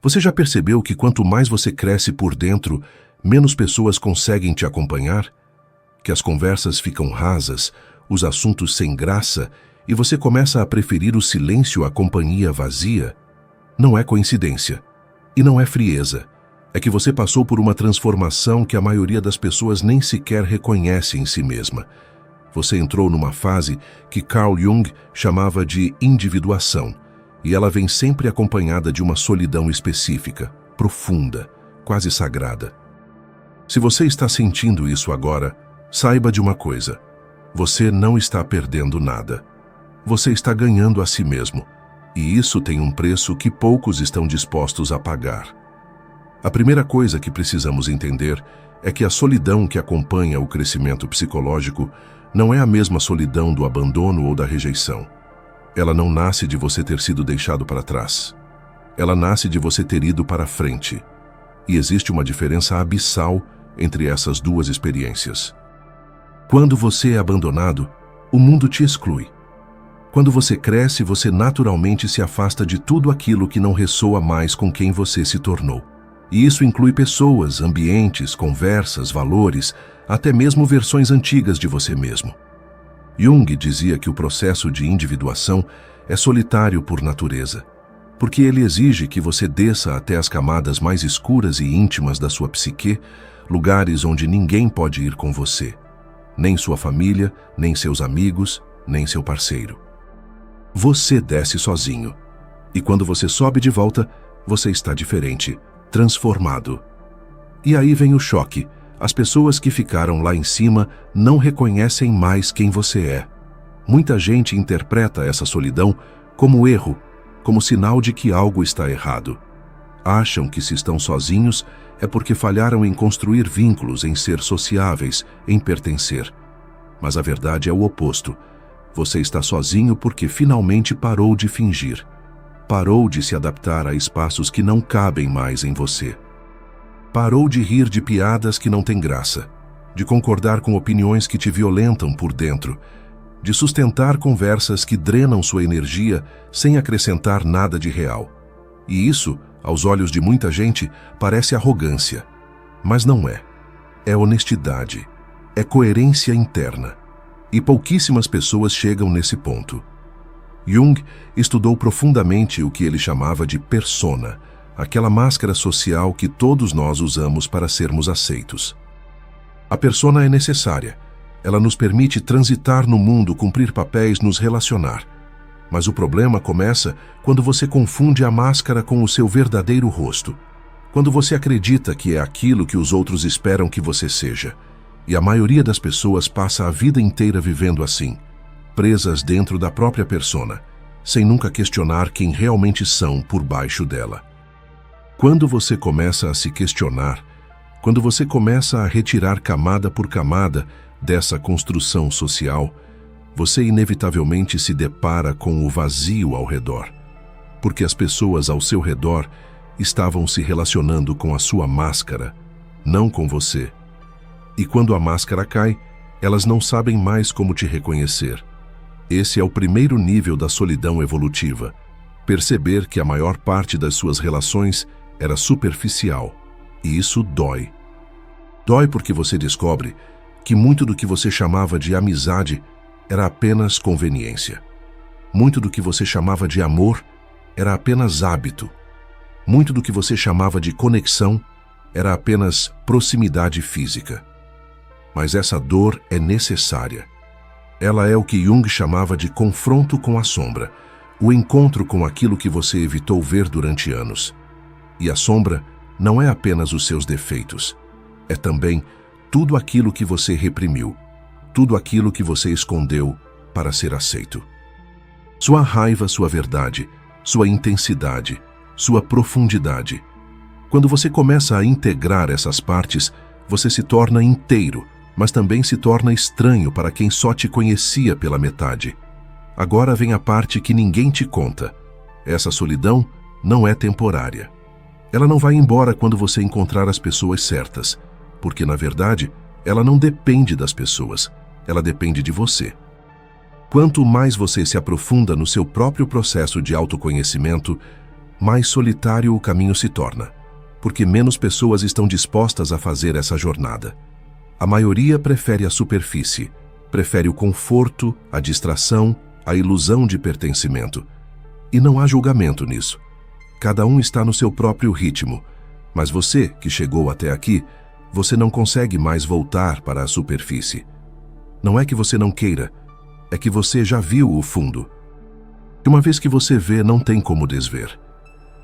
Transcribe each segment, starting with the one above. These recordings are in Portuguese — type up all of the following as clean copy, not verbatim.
Você já percebeu que quanto mais você cresce por dentro, menos pessoas conseguem te acompanhar? Que as conversas ficam rasas, os assuntos sem graça, e você começa a preferir o silêncio à companhia vazia? Não é coincidência. E não é frieza. É que você passou por uma transformação que a maioria das pessoas nem sequer reconhece em si mesma. Você entrou numa fase que Carl Jung chamava de individuação, e ela vem sempre acompanhada de uma solidão específica, profunda, quase sagrada. Se você está sentindo isso agora, saiba de uma coisa: você não está perdendo nada. Você está ganhando a si mesmo, e isso tem um preço que poucos estão dispostos a pagar. A primeira coisa que precisamos entender é que a solidão que acompanha o crescimento psicológico não é a mesma solidão do abandono ou da rejeição. Ela não nasce de você ter sido deixado para trás. Ela nasce de você ter ido para frente. E existe uma diferença abissal entre essas duas experiências. Quando você é abandonado, o mundo te exclui. Quando você cresce, você naturalmente se afasta de tudo aquilo que não ressoa mais com quem você se tornou. E isso inclui pessoas, ambientes, conversas, valores, até mesmo versões antigas de você mesmo. Jung dizia que o processo de individuação é solitário por natureza, porque ele exige que você desça até as camadas mais escuras e íntimas da sua psique, lugares onde ninguém pode ir com você, nem sua família, nem seus amigos, nem seu parceiro. Você desce sozinho, e quando você sobe de volta, você está diferente, transformado. E aí vem o choque. As pessoas que ficaram lá em cima não reconhecem mais quem você é. Muita gente interpreta essa solidão como erro, como sinal de que algo está errado. Acham que se estão sozinhos é porque falharam em construir vínculos, em ser sociáveis, em pertencer. Mas a verdade é o oposto. Você está sozinho porque finalmente parou de fingir. Parou de se adaptar a espaços que não cabem mais em você. Parou de rir de piadas que não têm graça, de concordar com opiniões que te violentam por dentro, de sustentar conversas que drenam sua energia sem acrescentar nada de real. E isso, aos olhos de muita gente, parece arrogância. Mas não é. É honestidade. É coerência interna. E pouquíssimas pessoas chegam nesse ponto. Jung estudou profundamente o que ele chamava de persona, aquela máscara social que todos nós usamos para sermos aceitos. A persona é necessária. Ela nos permite transitar no mundo, cumprir papéis, nos relacionar. Mas o problema começa quando você confunde a máscara com o seu verdadeiro rosto. Quando você acredita que é aquilo que os outros esperam que você seja. E a maioria das pessoas passa a vida inteira vivendo assim, presas dentro da própria persona, sem nunca questionar quem realmente são por baixo dela. Quando você começa a se questionar, quando você começa a retirar camada por camada dessa construção social, você inevitavelmente se depara com o vazio ao redor, porque as pessoas ao seu redor estavam se relacionando com a sua máscara, não com você. E quando a máscara cai, elas não sabem mais como te reconhecer. Esse é o primeiro nível da solidão evolutiva, perceber que a maior parte das suas relações era superficial, e isso dói. Dói porque você descobre que muito do que você chamava de amizade era apenas conveniência. Muito do que você chamava de amor era apenas hábito. Muito do que você chamava de conexão era apenas proximidade física. Mas essa dor é necessária. Ela é o que Jung chamava de confronto com a sombra, o encontro com aquilo que você evitou ver durante anos. E a sombra não é apenas os seus defeitos, é também tudo aquilo que você reprimiu, tudo aquilo que você escondeu para ser aceito. Sua raiva, sua verdade, sua intensidade, sua profundidade. Quando você começa a integrar essas partes, você se torna inteiro, mas também se torna estranho para quem só te conhecia pela metade. Agora vem a parte que ninguém te conta. Essa solidão não é temporária. Ela não vai embora quando você encontrar as pessoas certas, porque, na verdade, ela não depende das pessoas, ela depende de você. Quanto mais você se aprofunda no seu próprio processo de autoconhecimento, mais solitário o caminho se torna, porque menos pessoas estão dispostas a fazer essa jornada. A maioria prefere a superfície, prefere o conforto, a distração, a ilusão de pertencimento. E não há julgamento nisso. Cada um está no seu próprio ritmo, mas você, que chegou até aqui, você não consegue mais voltar para a superfície. Não é que você não queira, é que você já viu o fundo. E uma vez que você vê, não tem como desver.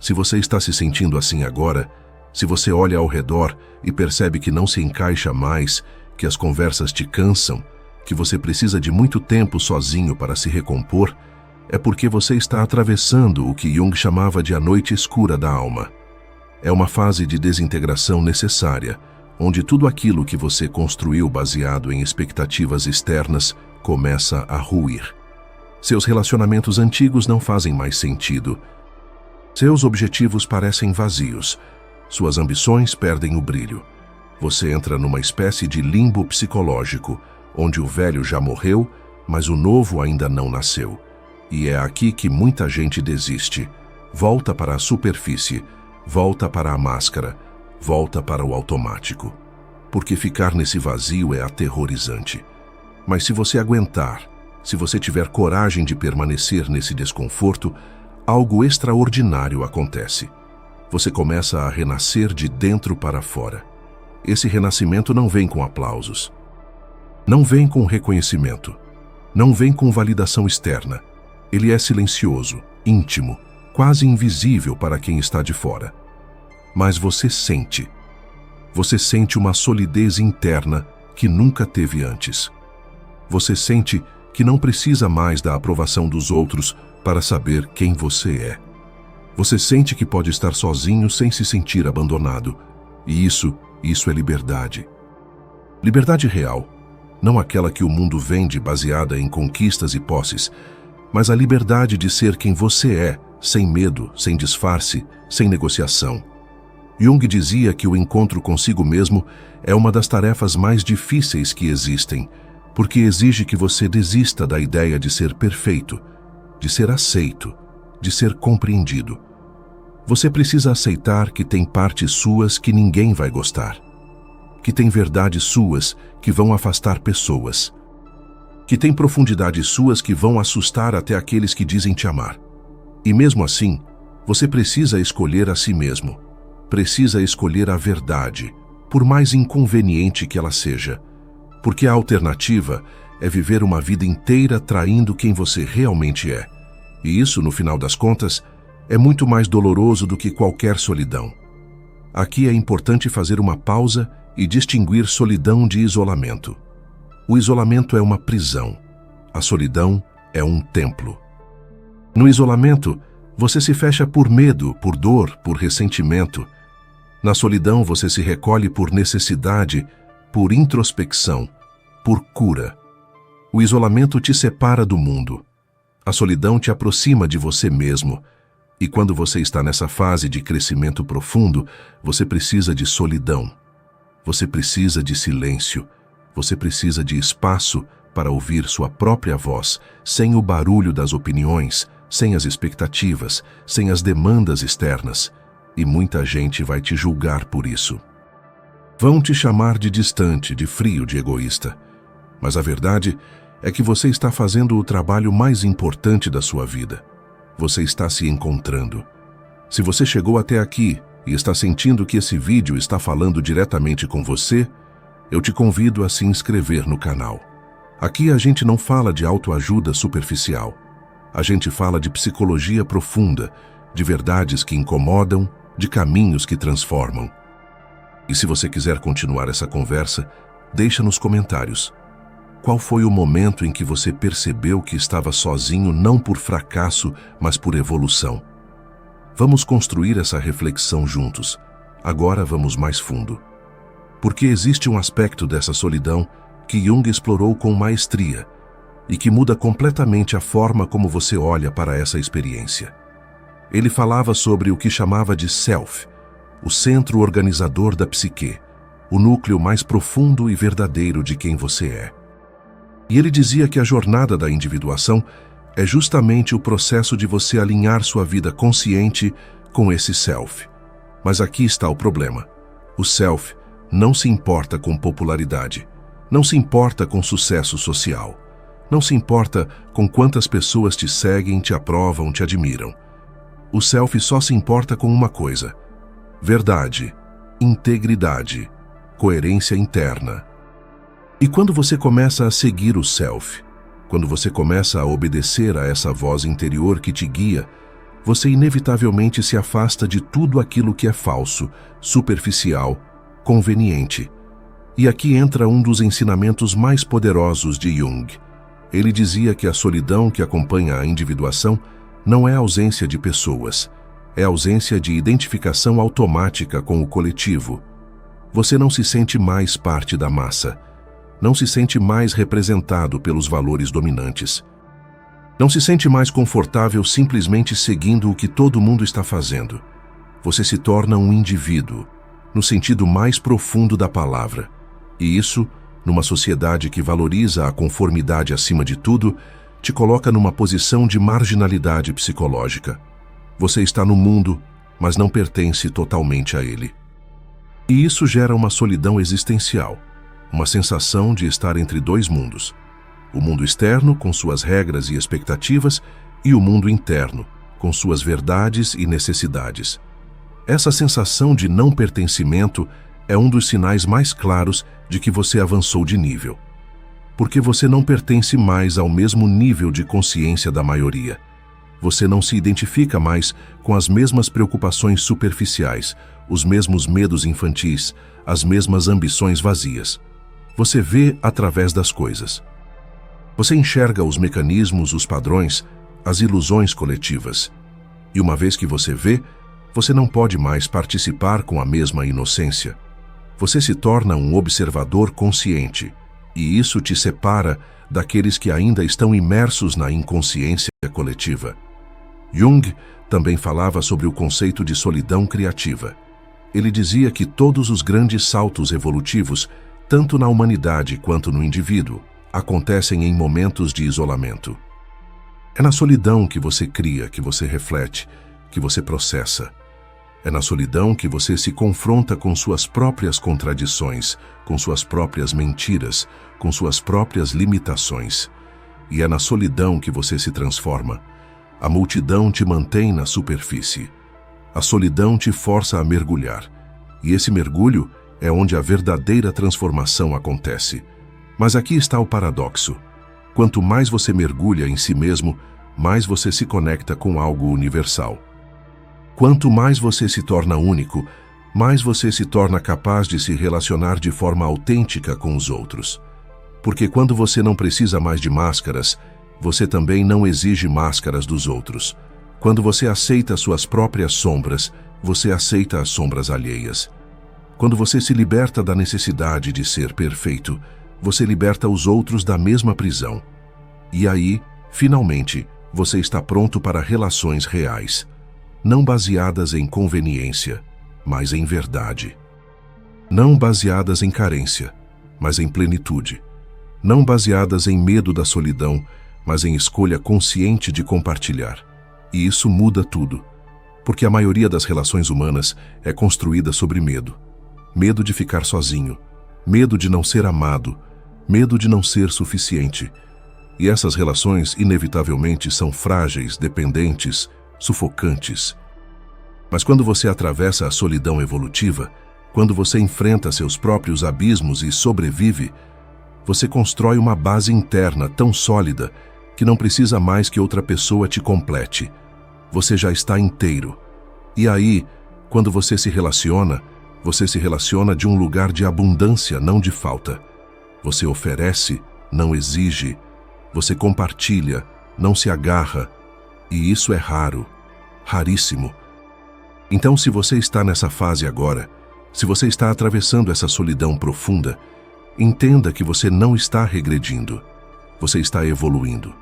Se você está se sentindo assim agora, se você olha ao redor e percebe que não se encaixa mais, que as conversas te cansam, que você precisa de muito tempo sozinho para se recompor, é porque você está atravessando o que Jung chamava de a noite escura da alma. É uma fase de desintegração necessária, onde tudo aquilo que você construiu baseado em expectativas externas começa a ruir. Seus relacionamentos antigos não fazem mais sentido. Seus objetivos parecem vazios. Suas ambições perdem o brilho. Você entra numa espécie de limbo psicológico, onde o velho já morreu, mas o novo ainda não nasceu. E é aqui que muita gente desiste. Volta para a superfície, volta para a máscara, volta para o automático. Porque ficar nesse vazio é aterrorizante. Mas se você aguentar, se você tiver coragem de permanecer nesse desconforto, algo extraordinário acontece. Você começa a renascer de dentro para fora. Esse renascimento não vem com aplausos. Não vem com reconhecimento. Não vem com validação externa. Ele é silencioso, íntimo, quase invisível para quem está de fora. Mas você sente. Você sente uma solidez interna que nunca teve antes. Você sente que não precisa mais da aprovação dos outros para saber quem você é. Você sente que pode estar sozinho sem se sentir abandonado. E isso é liberdade. Liberdade real, não aquela que o mundo vende baseada em conquistas e posses, mas a liberdade de ser quem você é, sem medo, sem disfarce, sem negociação. Jung dizia que o encontro consigo mesmo é uma das tarefas mais difíceis que existem, porque exige que você desista da ideia de ser perfeito, de ser aceito, de ser compreendido. Você precisa aceitar que tem partes suas que ninguém vai gostar, que tem verdades suas que vão afastar pessoas, que tem profundidades suas que vão assustar até aqueles que dizem te amar. E mesmo assim, você precisa escolher a si mesmo, precisa escolher a verdade, por mais inconveniente que ela seja, porque a alternativa é viver uma vida inteira traindo quem você realmente é. E isso, no final das contas, é muito mais doloroso do que qualquer solidão. Aqui é importante fazer uma pausa e distinguir solidão de isolamento. O isolamento é uma prisão. A solidão é um templo. No isolamento, você se fecha por medo, por dor, por ressentimento. Na solidão, você se recolhe por necessidade, por introspecção, por cura. O isolamento te separa do mundo. A solidão te aproxima de você mesmo. E quando você está nessa fase de crescimento profundo, você precisa de solidão. Você precisa de silêncio. Você precisa de espaço para ouvir sua própria voz, sem o barulho das opiniões, sem as expectativas, sem as demandas externas. E muita gente vai te julgar por isso. Vão te chamar de distante, de frio, de egoísta. Mas a verdade é que você está fazendo o trabalho mais importante da sua vida. Você está se encontrando. Se você chegou até aqui e está sentindo que esse vídeo está falando diretamente com você, eu te convido a se inscrever no canal. Aqui a gente não fala de autoajuda superficial. A gente fala de psicologia profunda, de verdades que incomodam, de caminhos que transformam. E se você quiser continuar essa conversa, deixa nos comentários. Qual foi o momento em que você percebeu que estava sozinho não por fracasso, mas por evolução? Vamos construir essa reflexão juntos. Agora vamos mais fundo. Porque existe um aspecto dessa solidão que Jung explorou com maestria e que muda completamente a forma como você olha para essa experiência. Ele falava sobre o que chamava de self, o centro organizador da psique, o núcleo mais profundo e verdadeiro de quem você é. E ele dizia que a jornada da individuação é justamente o processo de você alinhar sua vida consciente com esse self. Mas aqui está o problema. O self não se importa com popularidade, não se importa com sucesso social, não se importa com quantas pessoas te seguem, te aprovam, te admiram. O self só se importa com uma coisa: verdade, integridade, coerência interna. E quando você começa a seguir o self, quando você começa a obedecer a essa voz interior que te guia, você inevitavelmente se afasta de tudo aquilo que é falso, superficial, conveniente. E aqui entra um dos ensinamentos mais poderosos de Jung. Ele dizia que a solidão que acompanha a individuação não é ausência de pessoas, é ausência de identificação automática com o coletivo. Você não se sente mais parte da massa, não se sente mais representado pelos valores dominantes. Não se sente mais confortável simplesmente seguindo o que todo mundo está fazendo. Você se torna um indivíduo, no sentido mais profundo da palavra. E isso, numa sociedade que valoriza a conformidade acima de tudo, te coloca numa posição de marginalidade psicológica. Você está no mundo, mas não pertence totalmente a ele. E isso gera uma solidão existencial, uma sensação de estar entre dois mundos. O mundo externo, com suas regras e expectativas, e o mundo interno, com suas verdades e necessidades. Essa sensação de não pertencimento é um dos sinais mais claros de que você avançou de nível. Porque você não pertence mais ao mesmo nível de consciência da maioria. Você não se identifica mais com as mesmas preocupações superficiais, os mesmos medos infantis, as mesmas ambições vazias. Você vê através das coisas. Você enxerga os mecanismos, os padrões, as ilusões coletivas. E uma vez que você vê, você não pode mais participar com a mesma inocência. Você se torna um observador consciente, e isso te separa daqueles que ainda estão imersos na inconsciência coletiva. Jung também falava sobre o conceito de solidão criativa. Ele dizia que todos os grandes saltos evolutivos, tanto na humanidade quanto no indivíduo, acontecem em momentos de isolamento. É na solidão que você cria, que você reflete, que você processa. É na solidão que você se confronta com suas próprias contradições, com suas próprias mentiras, com suas próprias limitações. E é na solidão que você se transforma. A multidão te mantém na superfície. A solidão te força a mergulhar. E esse mergulho é onde a verdadeira transformação acontece. Mas aqui está o paradoxo. Quanto mais você mergulha em si mesmo, mais você se conecta com algo universal. Quanto mais você se torna único, mais você se torna capaz de se relacionar de forma autêntica com os outros. Porque quando você não precisa mais de máscaras, você também não exige máscaras dos outros. Quando você aceita suas próprias sombras, você aceita as sombras alheias. Quando você se liberta da necessidade de ser perfeito, você liberta os outros da mesma prisão. E aí, finalmente, você está pronto para relações reais, não baseadas em conveniência, mas em verdade. Não baseadas em carência, mas em plenitude. Não baseadas em medo da solidão, mas em escolha consciente de compartilhar. E isso muda tudo, porque a maioria das relações humanas é construída sobre medo. Medo de ficar sozinho, medo de não ser amado, medo de não ser suficiente. E essas relações, inevitavelmente, são frágeis, dependentes, sufocantes. Mas quando você atravessa a solidão evolutiva, quando você enfrenta seus próprios abismos e sobrevive, você constrói uma base interna tão sólida que não precisa mais que outra pessoa te complete. Você já está inteiro. E aí, quando você se relaciona de um lugar de abundância, não de falta. Você oferece, não exige. Você compartilha, não se agarra. E isso é raro, raríssimo. Então, se você está nessa fase agora, se você está atravessando essa solidão profunda, entenda que você não está regredindo. Você está evoluindo.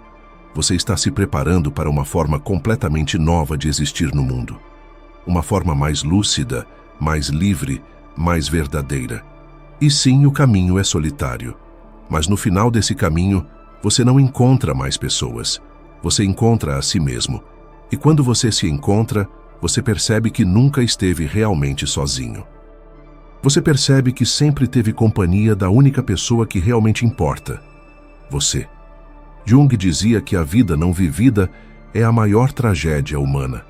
Você está se preparando para uma forma completamente nova de existir no mundo. Uma forma mais lúcida, mais livre, mais verdadeira. E sim, o caminho é solitário. Mas no final desse caminho, você não encontra mais pessoas. Você encontra a si mesmo. E quando você se encontra, você percebe que nunca esteve realmente sozinho. Você percebe que sempre teve companhia da única pessoa que realmente importa, você. Jung dizia que a vida não vivida é a maior tragédia humana.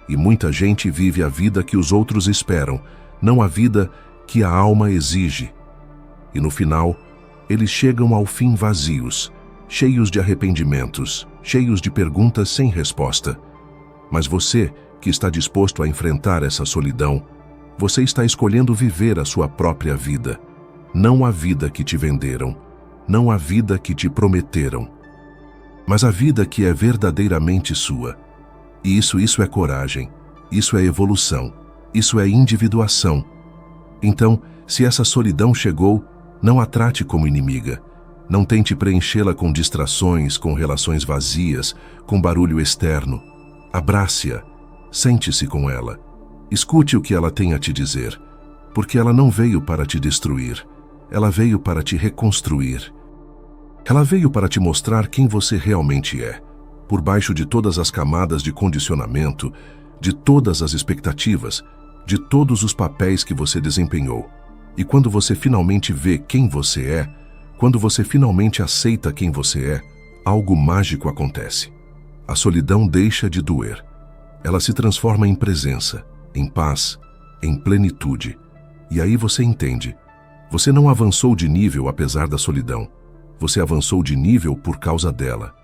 E muita gente vive a vida que os outros esperam, não a vida que a alma exige. E no final, eles chegam ao fim vazios, cheios de arrependimentos, cheios de perguntas sem resposta. Mas você, que está disposto a enfrentar essa solidão, você está escolhendo viver a sua própria vida, não a vida que te venderam, não a vida que te prometeram, mas a vida que é verdadeiramente sua. E isso é coragem, isso é evolução, isso é individuação. Então, se essa solidão chegou, não a trate como inimiga. Não tente preenchê-la com distrações, com relações vazias, com barulho externo. Abrace-a, sente-se com ela. Escute o que ela tem a te dizer, porque ela não veio para te destruir, ela veio para te reconstruir. Ela veio para te mostrar quem você realmente é, por baixo de todas as camadas de condicionamento, de todas as expectativas, de todos os papéis que você desempenhou. E quando você finalmente vê quem você é, quando você finalmente aceita quem você é, algo mágico acontece. A solidão deixa de doer. Ela se transforma em presença, em paz, em plenitude. E aí você entende. Você não avançou de nível apesar da solidão. Você avançou de nível por causa dela.